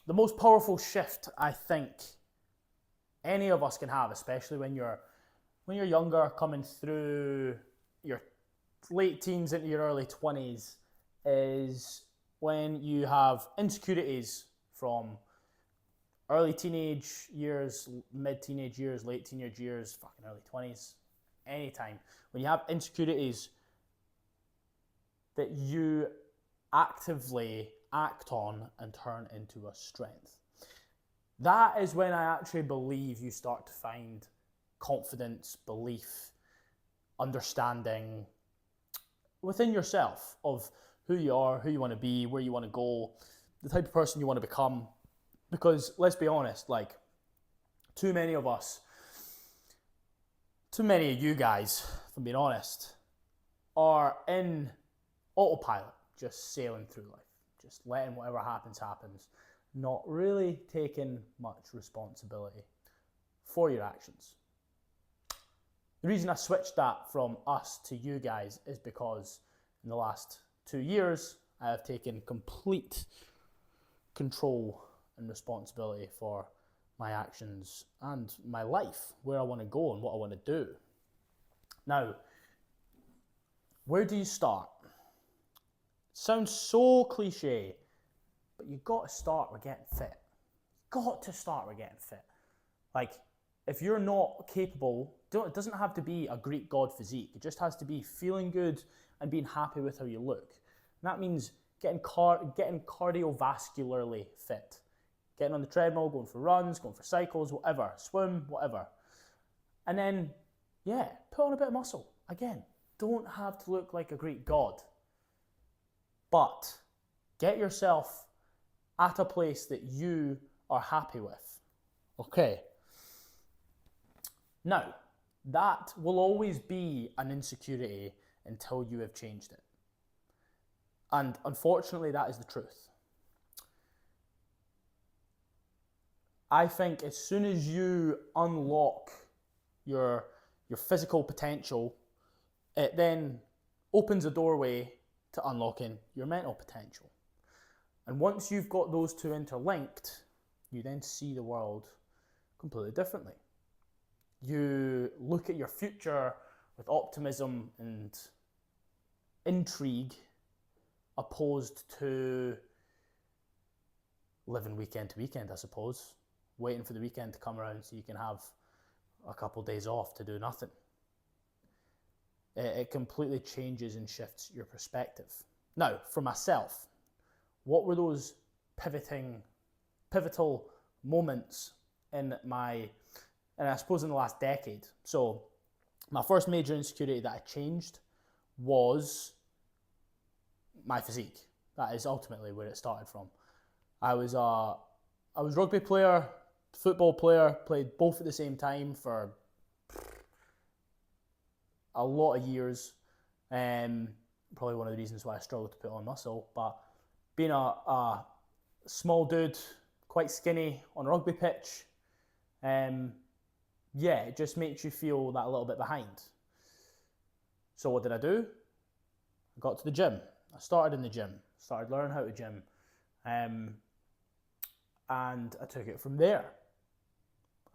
The most powerful shift I think any of us can have, especially when you're younger, coming through your late teens into your early 20s, is when you have insecurities from early teenage years, mid teenage years, late teenage years, fucking early 20s, anytime. When you have insecurities that you actively act on and turn into a strength. That is when I actually believe you start to find confidence, belief, understanding within yourself of who you are, who you want to be, where you want to go, the type of person you want to become. Because let's be honest, like, too many of us, too many of you guys, if I'm being honest, are in autopilot, just sailing through life, just letting whatever happens, not really taking much responsibility for your actions. The reason I switched that from us to you guys is because in the last 2 years, I have taken complete control and responsibility for my actions and my life, where I want to go and what I want to do. Now, where do you start? Sounds so cliche, but you got to start with getting fit. Got to start with getting fit. Like, if you're not capable, it doesn't have to be a Greek god physique. It just has to be feeling good and being happy with how you look. And that means getting cardiovascularly fit. Getting on the treadmill, going for runs, going for cycles, whatever, swim, whatever. And then, put on a bit of muscle. Again, don't have to look like a Greek god. But get yourself at a place that you are happy with. Okay. Now, that will always be an insecurity until you have changed it. And unfortunately, that is the truth. I think as soon as you unlock your physical potential, it then opens a doorway to unlocking your mental potential. And once you've got those two interlinked, you then see the world completely differently. You look at your future with optimism and intrigue, opposed to living weekend to weekend, I suppose. Waiting for the weekend to come around so you can have a couple of days off to do nothing. It completely changes and shifts your perspective. Now, for myself, what were those pivotal moments in I suppose in the last decade? So my first major insecurity that I changed was my physique. That is ultimately where it started from. I was a rugby player, football player, played both at the same time for a lot of years. Probably one of the reasons why I struggled to put on muscle. But being a small dude, quite skinny on a rugby pitch, it just makes you feel that a little bit behind. So what did I do? I got to the gym. I started in the gym, started learning how to gym. And I took it from there.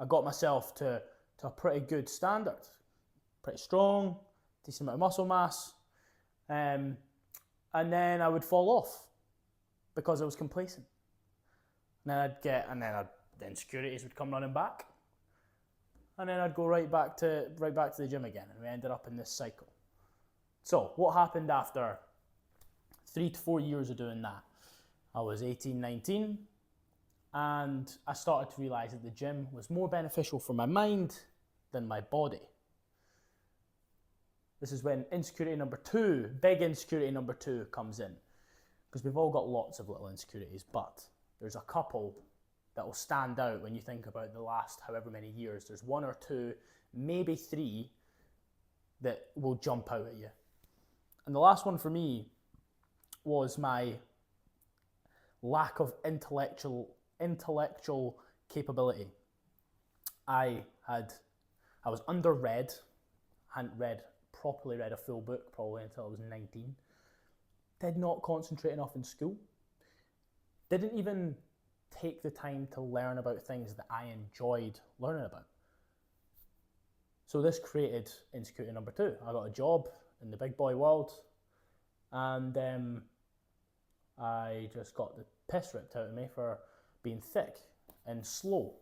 I got myself to a pretty good standard. Pretty strong, decent amount of muscle mass. And then I would fall off because I was complacent. And then the insecurities would come running back. And then I'd go right back to the gym again, and we ended up in this cycle. So what happened after 3 to 4 years of doing that? I was 18, 19, and I started to realize that the gym was more beneficial for my mind than my body. This is when big insecurity number two comes in. Because we've all got lots of little insecurities, but there's a couple that will stand out when you think about the last however many years. There's 1 or 2, maybe 3 that will jump out at you. And the last one for me was my lack of intellectual capability. I was underread, hadn't properly read a full book probably until I was 19. Did not concentrate enough in school. Didn't even take the time to learn about things that I enjoyed learning about. So this created insecurity number 2. I got a job in the big boy world, and I just got the piss ripped out of me for being thick and slow.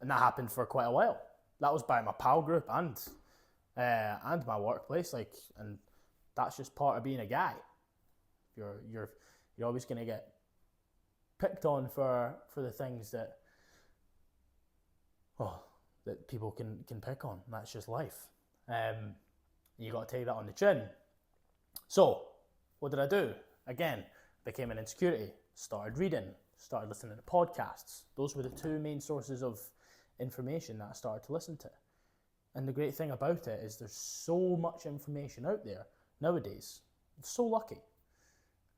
And that happened for quite a while. That was by my pal group and my workplace, and that's just part of being a guy. You're always going to get picked on for the things that people can pick on. That's just life. You got to take that on the chin. So, what did I do? Again, became an insecurity. Started reading. Started listening to podcasts. Those were the 2 main sources of information that I started to listen to. And the great thing about it is there's so much information out there nowadays. I'm so lucky.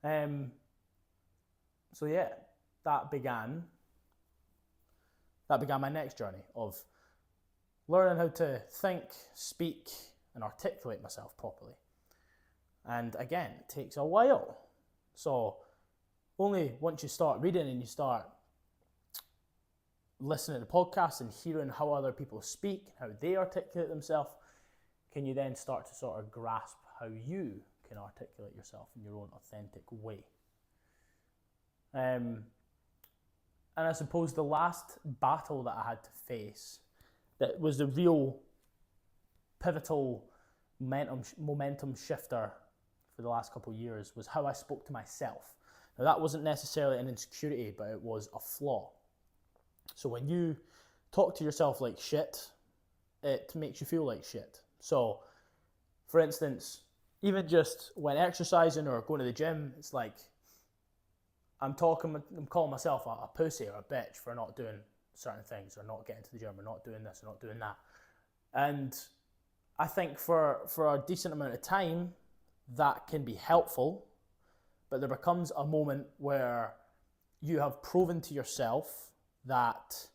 So yeah, that began my next journey of learning how to think, speak, and articulate myself properly. And again, it takes a while. So only once you start reading and you start listening to podcasts and hearing how other people speak, how they articulate themselves, can you then start to sort of grasp how you can articulate yourself in your own authentic way. And I suppose the last battle that I had to face, that was the real pivotal momentum shifter for the last couple of years, was how I spoke to myself. Now that wasn't necessarily an insecurity, but it was a flaw. So when you talk to yourself like shit, it makes you feel like shit. So, for instance, even just when exercising or going to the gym, it's like I'm calling myself a pussy or a bitch for not doing certain things, or not getting to the gym, or not doing this, or not doing that. And I think for a decent amount of time, that can be helpful, but there becomes a moment where you have proven to yourself that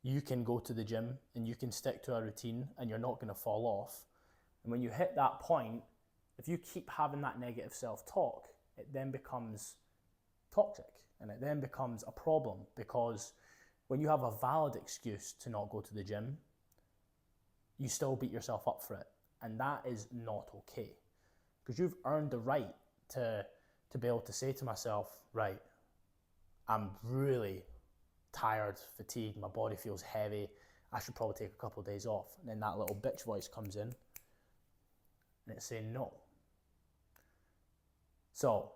you can go to the gym and you can stick to a routine and you're not going to fall off. And when you hit that point, if you keep having that negative self-talk, it then becomes toxic and it then becomes a problem, because when you have a valid excuse to not go to the gym, you still beat yourself up for it. And that is not okay, because you've earned the right to be able to say to myself, right, I'm really tired, fatigued, my body feels heavy, I should probably take a couple of days off. And then that little bitch voice comes in and it's saying no. So,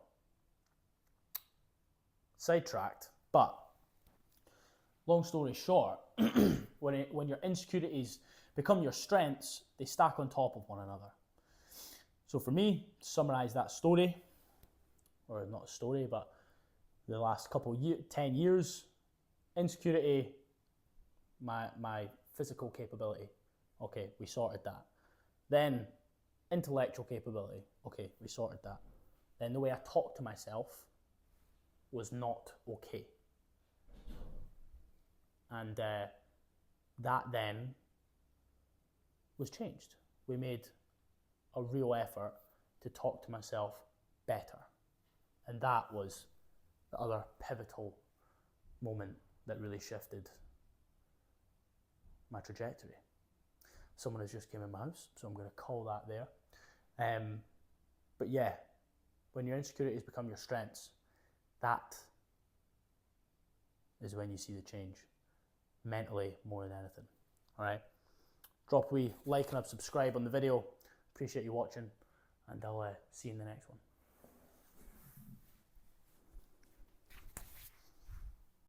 sidetracked, but long story short, when your insecurities become your strengths, they stack on top of one another. So for me, to summarize that story, or not a story, but the last couple of 10 years, insecurity, my physical capability, okay, we sorted that. Then intellectual capability, okay, we sorted that. Then the way I talked to myself was not okay. And that then was changed. We made a real effort to talk to myself better. And that was the other pivotal moment that really shifted my trajectory. Someone has just came in my house, so I'm going to call that there. But yeah, when your insecurities become your strengths, that is when you see the change, mentally more than anything. All right, drop a wee like and subscribe on the video. Appreciate you watching, and I'll see you in the next one.